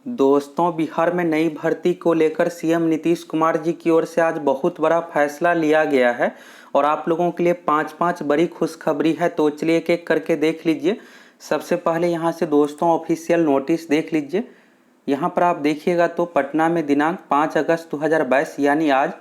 दोस्तों, बिहार में नई भर्ती को लेकर सीएम नीतीश कुमार जी की ओर से आज बहुत बड़ा फैसला लिया गया है और आप लोगों के लिए पांच पांच बड़ी खुशखबरी है। तो चलिए एक एक करके देख लीजिए। सबसे पहले यहाँ से दोस्तों ऑफिशियल नोटिस देख लीजिए। यहाँ पर आप देखिएगा तो पटना में दिनांक 5 अगस्त 2022 यानी आज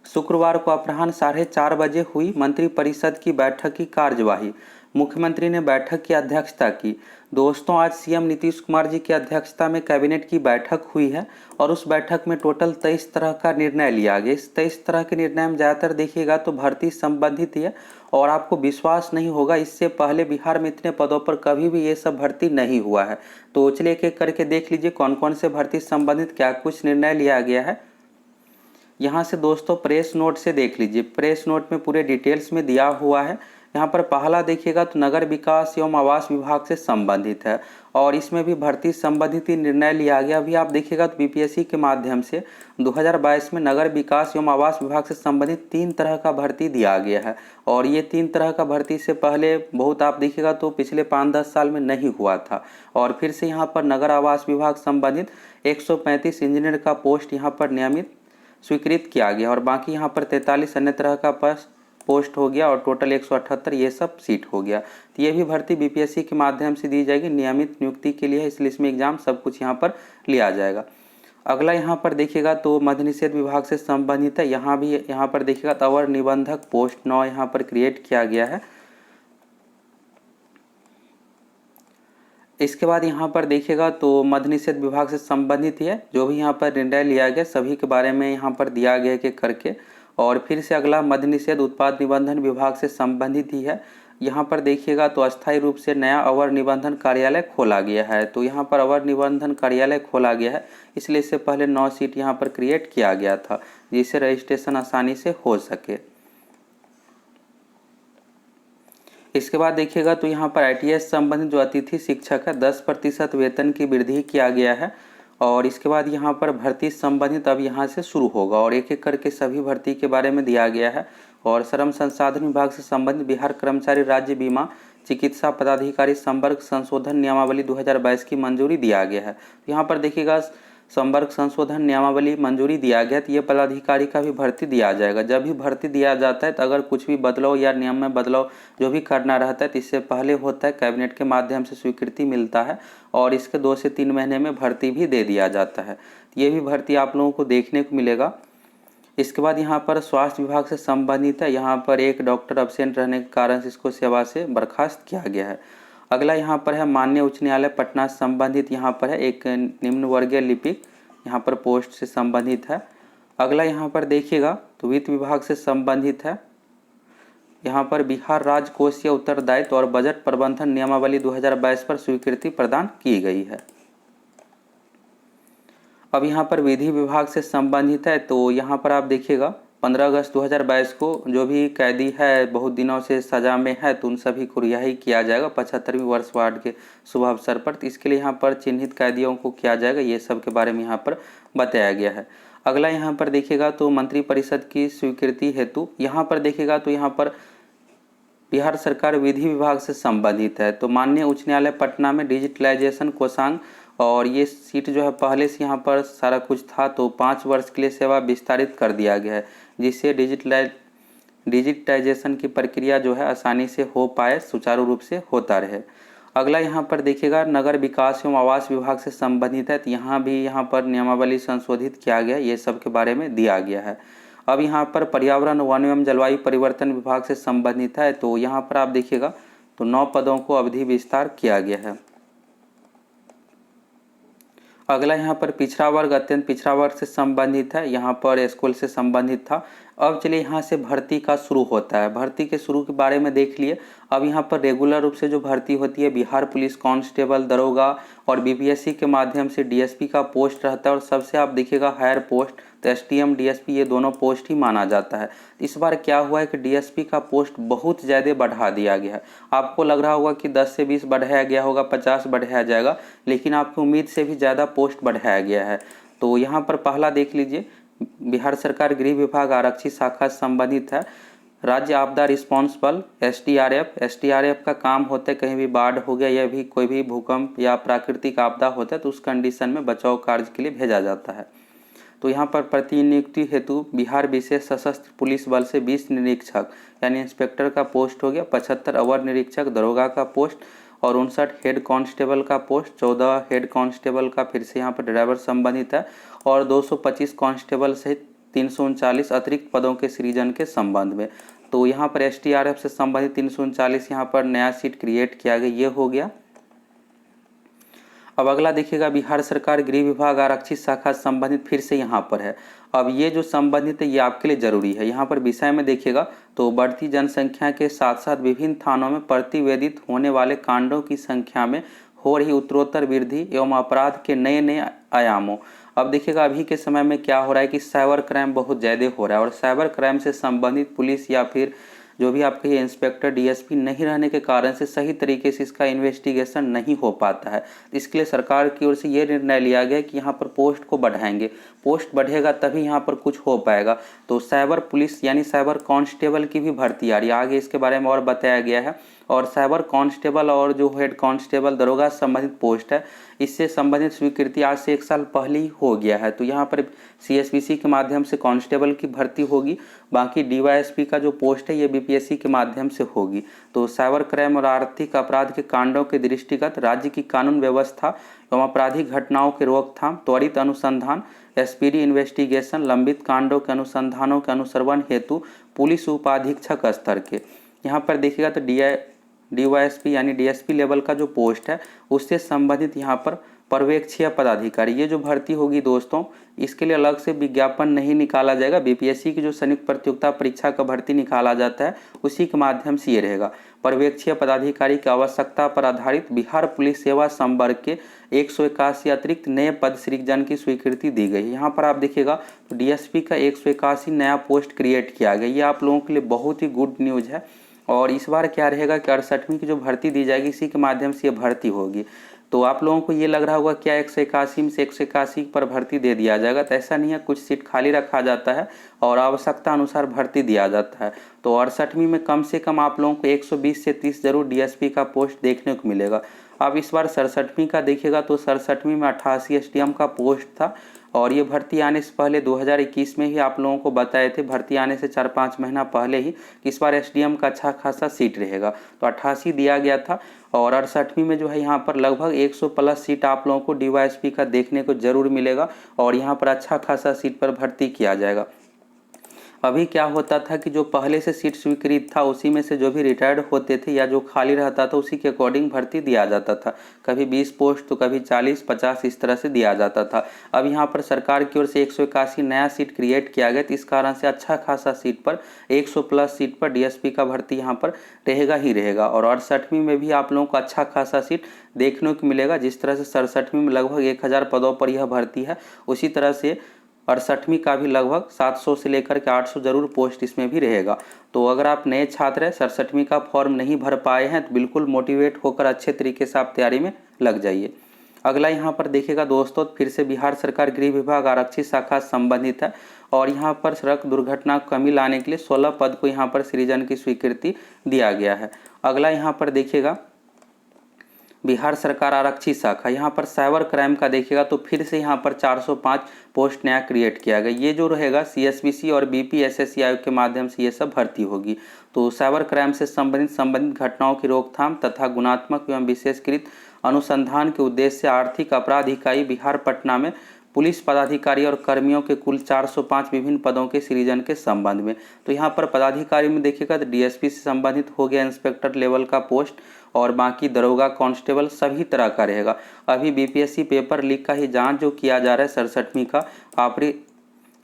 शुक्रवार को अपराह्न 4:30 बजे हुई मंत्रिपरिषद की बैठक की कार्यवाही। मुख्यमंत्री ने बैठक की अध्यक्षता की। दोस्तों, आज सीएम नीतीश कुमार जी की अध्यक्षता में कैबिनेट की बैठक हुई है और उस बैठक में टोटल 23 तरह का निर्णय लिया गया। इस 23 तरह के निर्णय में ज़्यादातर देखिएगा तो भर्ती संबंधित ही है और आपको विश्वास नहीं होगा, इससे पहले बिहार में इतने पदों पर कभी भी ये सब भर्ती नहीं हुआ है। तो चलिए एक एक करके देख लीजिए कौन कौन से भर्ती संबंधित क्या कुछ निर्णय लिया गया है। यहाँ से दोस्तों प्रेस नोट से देख लीजिए। प्रेस नोट में पूरे डिटेल्स में दिया हुआ है। यहाँ पर पहला देखिएगा तो नगर विकास एवं आवास विभाग से संबंधित है और इसमें भी भर्ती संबंधित ही निर्णय लिया गया। अभी आप देखिएगा तो बीपीएससी के माध्यम से 2022 में नगर विकास एवं आवास विभाग से संबंधित 3 तरह का भर्ती दिया गया है और ये 3 तरह का भर्ती से पहले बहुत आप देखिएगा तो पिछले 5-10 साल में नहीं हुआ था। और फिर से यहाँ पर नगर आवास विभाग संबंधित 135 इंजीनियर का पोस्ट यहाँ पर नियमित स्वीकृत किया गया और बाकी यहाँ पर 43 अन्य तरह का पोस्ट हो गया और टोटल 178 ये सब सीट हो गया। तो ये भी भर्ती बीपीएससी के माध्यम से दी जाएगी, नियमित नियुक्ति के लिए, इसलिए इसमें एग्जाम सब कुछ यहाँ पर लिया जाएगा। अगला यहाँ पर देखिएगा तो मद्य निषेध विभाग से संबंधित है। यहाँ पर देखिएगा तो अवर निबंधक पोस्ट 9 यहाँ पर क्रिएट किया गया है। इसके बाद यहाँ पर देखिएगा तो मद्य निषेध विभाग से संबंधित है जो भी यहाँ पर निर्णय लिया गया सभी के बारे में यहाँ पर दिया गया कि करके। और फिर से अगला मद्य निषेध उत्पाद निबंधन विभाग से संबंधित ही है। यहाँ पर देखिएगा तो अस्थायी रूप से नया अवर निबंधन कार्यालय खोला गया है। तो यहाँ पर अवर निबंधन कार्यालय खोला गया है, इसलिए इससे पहले 9 सीट यहाँ पर क्रिएट किया गया था जिससे रजिस्ट्रेशन आसानी से हो सके। इसके बाद देखिएगा तो यहाँ पर आईटीएस संबंधित जो अतिथि शिक्षक है 10% वेतन की वृद्धि किया गया है। और इसके बाद यहाँ पर भर्ती संबंधित अब यहाँ से शुरू होगा और एक एक करके सभी भर्ती के बारे में दिया गया है। और श्रम संसाधन विभाग से संबंधित बिहार कर्मचारी राज्य बीमा चिकित्सा पदाधिकारी संवर्ग संशोधन नियमावली 2022 की मंजूरी दिया गया है। यहाँ पर देखिएगा संवर्ग संशोधन नियमावली मंजूरी दिया गया तो ये पदाधिकारी का भी भर्ती दिया जाएगा। जब भी भर्ती दिया जाता है तो अगर कुछ भी बदलाव या नियम में बदलाव जो भी करना रहता है तो इससे पहले होता है, कैबिनेट के माध्यम से स्वीकृति मिलता है और इसके 2 से 3 महीने में भर्ती भी दे दिया जाता है। ये भी भर्ती आप लोगों को देखने को मिलेगा। इसके बाद यहाँ पर स्वास्थ्य विभाग से संबंधित है। यहाँ पर एक डॉक्टर एब्सेंट रहने के कारण इसको सेवा से बर्खास्त किया गया है। अगला यहाँ पर है माननीय उच्च न्यायालय पटना से संबंधित, यहाँ पर है एक निम्न वर्गीय लिपिक यहाँ पर पोस्ट से संबंधित है। अगला यहाँ पर देखिएगा तो वित्त विभाग से संबंधित है। यहाँ पर बिहार राज्य कोषीय उत्तरदायित्व और बजट प्रबंधन नियमावली 2022 पर स्वीकृति प्रदान की गई है। अब यहाँ पर विधि विभाग से संबंधित है। तो यहाँ पर आप देखिएगा 15 अगस्त 2022 को जो भी कैदी है बहुत दिनों से सजा में है तो उन सभी को रिहाई किया जाएगा 75वीं वर्षगांठ के शुभ अवसर पर। तो इसके लिए यहाँ पर चिन्हित कैदियों को किया जाएगा, ये सब के बारे में यहाँ पर बताया गया है। अगला यहाँ पर देखिएगा तो मंत्रिपरिषद की स्वीकृति हेतु यहाँ पर देखिएगा तो यहाँ पर बिहार सरकार विधि विभाग से संबंधित है। तो माननीय उच्च न्यायालय पटना में डिजिटलाइजेशन कोषांग और ये सीट जो है पहले से यहाँ पर सारा कुछ था तो 5 वर्ष के लिए सेवा विस्तारित कर दिया गया है जिससे डिजिटाइजेशन की प्रक्रिया जो है आसानी से हो पाए, सुचारू रूप से होता रहे। अगला यहाँ पर देखिएगा नगर विकास एवं आवास विभाग से संबंधित है। तो यहाँ पर नियमावली संशोधित किया गया, ये सब के बारे में दिया गया है। अब यहाँ पर पर्यावरण वन एवं जलवायु परिवर्तन विभाग से संबंधित है। तो यहाँ पर आप देखिएगा तो 9 पदों को अवधि विस्तार किया गया है। अगला यहाँ पर पिछड़ा वर्ग अत्यंत पिछड़ा वर्ग से संबंधित है, यहाँ पर स्कूल से संबंधित था। अब चलिए यहाँ से भर्ती का शुरू होता है। भर्ती के शुरू के बारे में देख लिए। अब यहाँ पर रेगुलर रूप से जो भर्ती होती है बिहार पुलिस कांस्टेबल दरोगा और बीपीएससी के माध्यम से डीएसपी का पोस्ट रहता है और सबसे आप देखिएगा हायर पोस्ट तो एसटीएम डीएसपी ये दोनों पोस्ट ही माना जाता है। इस बार क्या हुआ है कि डीएसपी का पोस्ट बहुत ज़्यादा बढ़ा दिया गया है। आपको लग रहा होगा कि 10 से 20 बढ़ाया गया होगा, 50 बढ़ाया जाएगा, लेकिन आपकी उम्मीद से भी ज़्यादा पोस्ट बढ़ाया गया है। तो यहाँ पर पहला देख लीजिए बिहार सरकार गृह विभाग आरक्षी शाखा से संबंधित है। राज्य आपदा रिस्पॉन्स बल एसडीआरएफ का काम होता है कहीं भी बाढ़ हो गया या भी कोई भी भूकंप या प्राकृतिक आपदा होता है तो उस कंडीशन में बचाव कार्य के लिए भेजा जाता है। तो यहाँ पर प्रतिनियुक्ति हेतु बिहार विशेष सशस्त्र पुलिस बल से 20 निरीक्षक यानी इंस्पेक्टर का पोस्ट हो गया, 75 अवर निरीक्षक दरोगा का पोस्ट और 59 हेड कांस्टेबल का पोस्ट, 14 हेड कांस्टेबल का फिर से यहाँ पर ड्राइवर संबंधित है और 225 कांस्टेबल सहित 339 अतिरिक्त पदों के सृजन के संबंध में। तो यहाँ पर एसडीआरएफ से संबंधित 339 यहाँ पर नया सीट क्रिएट किया गया, ये हो गया। अब अगला देखिएगा बिहार सरकार गृह विभाग आरक्षित शाखा संबंधित फिर से यहाँ पर है। अब ये जो संबंधित है ये आपके लिए जरूरी है। यहाँ पर विषय में देखिएगा तो बढ़ती जनसंख्या के साथ साथ विभिन्न थानों में प्रतिवेदित होने वाले कांडों की संख्या में हो रही उत्तरोत्तर वृद्धि एवं अपराध के नए नए आयामों। अब देखिएगा अभी के समय में क्या हो रहा है कि साइबर क्राइम बहुत ज़्यादा हो रहा है और साइबर क्राइम से संबंधित पुलिस या फिर जो भी आपके ये इंस्पेक्टर डीएसपी नहीं रहने के कारण से सही तरीके से इसका इन्वेस्टिगेशन नहीं हो पाता है। इसके लिए सरकार की ओर से ये निर्णय लिया गया कि यहाँ पर पोस्ट को बढ़ाएंगे, पोस्ट बढ़ेगा तभी यहाँ पर कुछ हो पाएगा। तो साइबर पुलिस यानी साइबर कांस्टेबल की भी भर्ती आ रही है, आगे इसके बारे में और बताया गया है। और साइबर कांस्टेबल और जो हेड कांस्टेबल दरोगा संबंधित पोस्ट है इससे संबंधित स्वीकृति आज से 1 साल पहले ही हो गया है। तो यहाँ पर सीएसपीसी के माध्यम से कांस्टेबल की भर्ती होगी, बाकी डीवाईएसपी का जो पोस्ट है ये बीपीएससी के माध्यम से होगी। तो साइबर क्राइम और आर्थिक अपराध के कांडों के दृष्टिगत राज्य की कानून व्यवस्था एवं आपराधिक घटनाओं के रोकथाम, त्वरित अनुसंधान, स्पीडी इन्वेस्टिगेशन, लंबित कांडों के अनुसंधानों के अनुश्रवण हेतु पुलिस उपाधीक्षक स्तर के यहाँ पर देखिएगा तो डीवाईएसपी यानी डीएसपी लेवल का जो पोस्ट है उससे संबंधित यहाँ पर पर्यवेक्षीय पदाधिकारी ये जो भर्ती होगी दोस्तों इसके लिए अलग से विज्ञापन नहीं निकाला जाएगा। बीपीएससी की जो संयुक्त प्रतियोगिता परीक्षा का भर्ती निकाला जाता है उसी के माध्यम से ये रहेगा। पर्यवेक्षीय पदाधिकारी की आवश्यकता पर आधारित बिहार पुलिस सेवा संवर्ग के 181 अतिरिक्त नए पद सृजन की स्वीकृति दी गई। यहाँ पर आप देखिएगा तो डीएसपी का 181 नया पोस्ट क्रिएट किया गया, ये आप लोगों के लिए बहुत ही गुड न्यूज़ है। और इस बार क्या रहेगा कि 68वीं की जो भर्ती दी जाएगी इसी के माध्यम से ये भर्ती होगी। तो आप लोगों को ये लग रहा होगा क्या 181 में से 181 पर भर्ती दे दिया जाएगा, तो ऐसा नहीं है, कुछ सीट खाली रखा जाता है और आवश्यकता अनुसार भर्ती दिया जाता है। तो 68वीं में कम से कम आप लोगों को 120 से 30 जरूर डीएसपी का पोस्ट देखने को मिलेगा। अब इस बार 67वीं का देखिएगा तो 67वीं में 88 एसडीएम का पोस्ट था और ये भर्ती आने से पहले 2021 में ही आप लोगों को बताए थे, भर्ती आने से 4-5 महीना पहले ही कि इस बार एसडीएम का अच्छा खासा सीट रहेगा। तो 88 दिया गया था और 68वीं में जो है यहाँ पर लगभग 100 प्लस सीट आप लोगों को डीवाईएसपी का देखने को जरूर मिलेगा और यहाँ पर अच्छा खासा सीट पर भर्ती किया जाएगा। अभी क्या होता था कि जो पहले से सीट स्वीकृत था उसी में से जो भी रिटायर्ड होते थे या जो खाली रहता था उसी के अकॉर्डिंग भर्ती दिया जाता था, कभी 20 पोस्ट तो कभी 40-50 इस तरह से दिया जाता था। अब यहाँ पर सरकार की ओर से 181 नया सीट क्रिएट किया गया, तो इस कारण से अच्छा खासा सीट पर 100 प्लस सीट पर डीएसपी का भर्ती यहाँ पर रहेगा ही रहेगा। और 68वीं में भी आप लोगों को अच्छा खासा सीट देखने को मिलेगा। जिस तरह से 67वीं में लगभग 1000 पदों पर यह भर्ती है उसी तरह से 68वीं का भी लगभग 700 से लेकर के 800 जरूर पोस्ट इसमें भी रहेगा। तो अगर आप नए छात्र हैं 67वीं का फॉर्म नहीं भर पाए हैं तो बिल्कुल मोटिवेट होकर अच्छे तरीके से आप तैयारी में लग जाइए। अगला यहाँ पर देखिएगा दोस्तों फिर से बिहार सरकार गृह विभाग आरक्षित शाखा संबंधित है और यहाँ पर सड़क दुर्घटना को कमी लाने के लिए 16 पद को यहाँ पर सृजन की स्वीकृति दिया गया है। अगला यहाँ पर देखिएगा बिहार सरकार आरक्षित शाखा, यहाँ पर साइबर क्राइम का देखिएगा तो फिर से यहाँ पर 405 पोस्ट नया क्रिएट किया गया। ये जो रहेगा सीएसपीसी और बीपीएसएससी आयोग के माध्यम से ये सब भर्ती होगी। तो साइबर क्राइम से संबंधित घटनाओं की रोकथाम तथा गुणात्मक एवं विशेषकृत अनुसंधान के उद्देश्य से आर्थिक अपराध इकाई बिहार पटना में पुलिस पदाधिकारी और कर्मियों के कुल 405 विभिन्न पदों के सृजन के संबंध में। तो यहाँ पर पदाधिकारी में देखिएगा तो डीएसपी से संबंधित हो गया इंस्पेक्टर लेवल का पोस्ट और बाकी दरोगा कांस्टेबल सभी तरह का रहेगा। अभी बीपीएससी पेपर लीक का ही जांच जो किया जा रहा है 67वीं का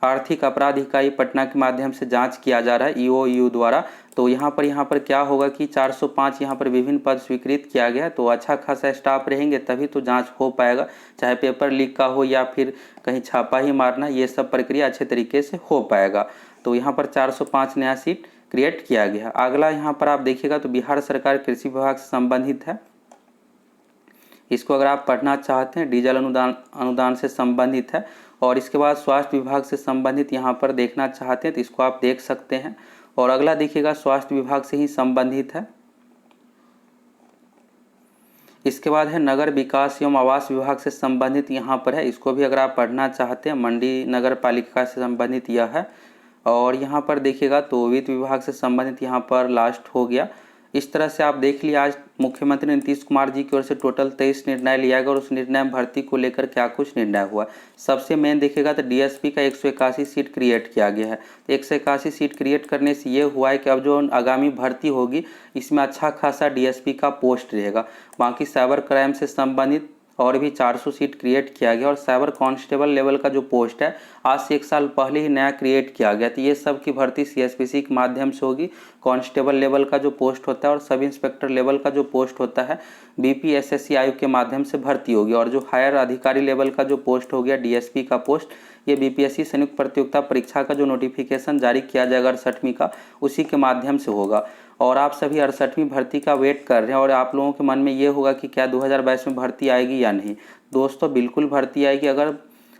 आर्थिक अपराध इकाई पटना के माध्यम से जांच किया जा रहा है ईओयू द्वारा। तो यहाँ पर क्या होगा कि 405 यहाँ पर विभिन्न पद स्वीकृत किया गया। तो अच्छा खासा स्टाफ रहेंगे तभी तो जांच हो पाएगा, चाहे पेपर लीक का हो या फिर कहीं छापा ही मारना, ये सब प्रक्रिया अच्छे तरीके से हो पाएगा। तो यहाँ पर 405 नया सीट क्रिएट किया गया। अगला यहाँ पर आप देखिएगा तो बिहार सरकार कृषि विभाग से संबंधित है, इसको अगर आप पढ़ना चाहते हैं डीजल अनुदान से संबंधित है। और इसके बाद स्वास्थ्य विभाग से संबंधित यहाँ पर देखना चाहते हैं तो इसको आप देख सकते हैं। और अगला देखिएगा स्वास्थ्य विभाग से ही संबंधित है। इसके बाद है नगर विकास एवं आवास विभाग से संबंधित यहाँ पर है, इसको भी अगर आप पढ़ना चाहते हैं मंडी नगर पालिका से संबंधित यह है। और यहाँ पर देखिएगा तो वित्त विभाग से संबंधित यहाँ पर लास्ट हो गया। इस तरह से आप देख लिए आज मुख्यमंत्री नीतीश कुमार जी की ओर से टोटल 23 निर्णय लिया गया और उस निर्णय भर्ती को लेकर क्या कुछ निर्णय हुआ। सबसे मेन देखिएगा तो डीएसपी का 181 सीट क्रिएट किया गया है। तो 181 सीट क्रिएट करने से ये हुआ है कि अब जो आगामी भर्ती होगी इसमें अच्छा खासा डीएसपी का पोस्ट रहेगा। बाकी साइबर क्राइम से संबंधित और भी 400 सीट क्रिएट किया गया और साइबर कांस्टेबल लेवल का जो पोस्ट है आज से 1 साल पहले ही नया क्रिएट किया गया। तो ये सब की भर्ती सीएसपीसी के माध्यम से होगी। कांस्टेबल लेवल का जो पोस्ट होता है और सब इंस्पेक्टर लेवल का जो पोस्ट होता है बीपीएसएससी आयोग के माध्यम से भर्ती होगी। और जो हायर अधिकारी लेवल का जो पोस्ट हो गया डीएसपी का पोस्ट, ये बीपीएससी संयुक्त प्रतियोगिता परीक्षा का जो नोटिफिकेशन जारी किया जाएगा 68वीं का, उसी के माध्यम से होगा। और आप सभी 68वीं भर्ती का वेट कर रहे हैं और आप लोगों के मन में ये होगा कि क्या 2022 में भर्ती आएगी या नहीं। दोस्तों बिल्कुल भर्ती आएगी। अगर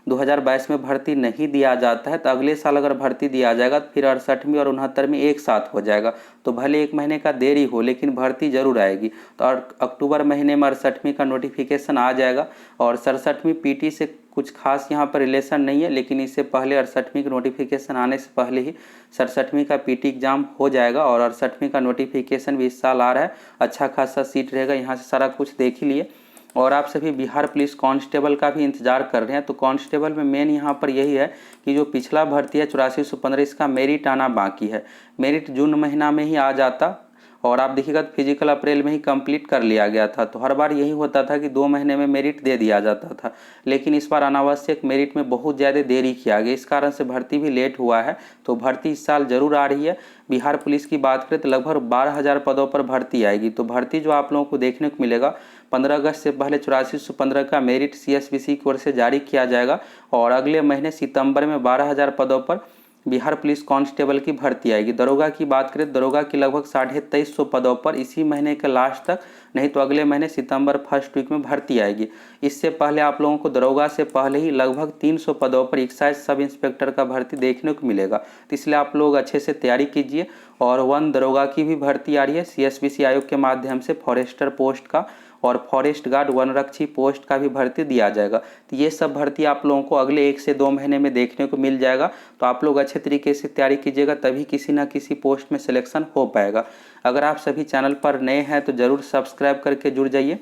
2022 में भर्ती नहीं दिया जाता है तो अगले साल अगर भर्ती दिया जाएगा तो फिर 68वीं और 69वीं एक साथ हो जाएगा। तो भले 1 महीने का देरी हो लेकिन भर्ती जरूर आएगी। तो अक्टूबर महीने में 68वीं का नोटिफिकेशन आ जाएगा। और 67वीं पीटी से कुछ खास यहाँ पर रिलेशन नहीं है, लेकिन इससे पहले 68वीं का नोटिफिकेशन आने से पहले ही 67वीं का पीटी एग्जाम हो जाएगा। और 68वीं का नोटिफिकेशन भी इस साल आ रहा है। अच्छा खासा सीट रहेगा। यहाँ से सारा कुछ देख ही लिए। और आप सभी बिहार पुलिस कांस्टेबल का भी इंतजार कर रहे हैं। तो कांस्टेबल में मेन यहाँ पर यही है कि जो पिछला भर्ती है 8415, इसका मेरिट आना बाकी है। मेरिट जून महीना में ही आ जाता और आप देखिएगा तो फिजिकल अप्रैल में ही कंप्लीट कर लिया गया था। तो हर बार यही होता था कि 2 महीने में मेरिट दे दिया जाता था, लेकिन इस बार अनावश्यक मेरिट में बहुत ज़्यादा देरी किया गया। इस कारण से भर्ती भी लेट हुआ है। तो भर्ती इस साल जरूर आ रही है। बिहार पुलिस की बात करें तो लगभग 12,000 पदों पर भर्ती आएगी। तो भर्ती जो आप लोगों को देखने को मिलेगा 15 अगस्त से पहले 8415 का मेरिट सीएसपीसी की ओर से जारी किया जाएगा और अगले महीने सितंबर में 12,000 पदों पर बिहार पुलिस कांस्टेबल की भर्ती आएगी। दरोगा की बात करें, दरोगा की लगभग 2350 पदों पर इसी महीने के लास्ट तक, नहीं तो अगले महीने सितंबर फर्स्ट वीक में भर्ती आएगी। इससे पहले आप लोगों को दरोगा से पहले ही लगभग 300 पदों पर एक्साइज सब इंस्पेक्टर का भर्ती देखने को मिलेगा। तो इसलिए आप लोग अच्छे से तैयारी कीजिए। और 1 दरोगा की भी भर्ती आ रही है सीएसपीसी आयोग के माध्यम से फॉरेस्टर पोस्ट का, और फॉरेस्ट गार्ड वनरक्षी पोस्ट का भी भर्ती दिया जाएगा। तो ये सब भर्ती आप लोगों को अगले 1 से 2 महीने में देखने को मिल जाएगा। तो आप लोग अच्छे तरीके से तैयारी कीजिएगा, तभी किसी ना किसी पोस्ट में सिलेक्शन हो पाएगा। अगर आप सभी चैनल पर नए हैं तो ज़रूर सब्सक्राइब करके जुड़ जाइए।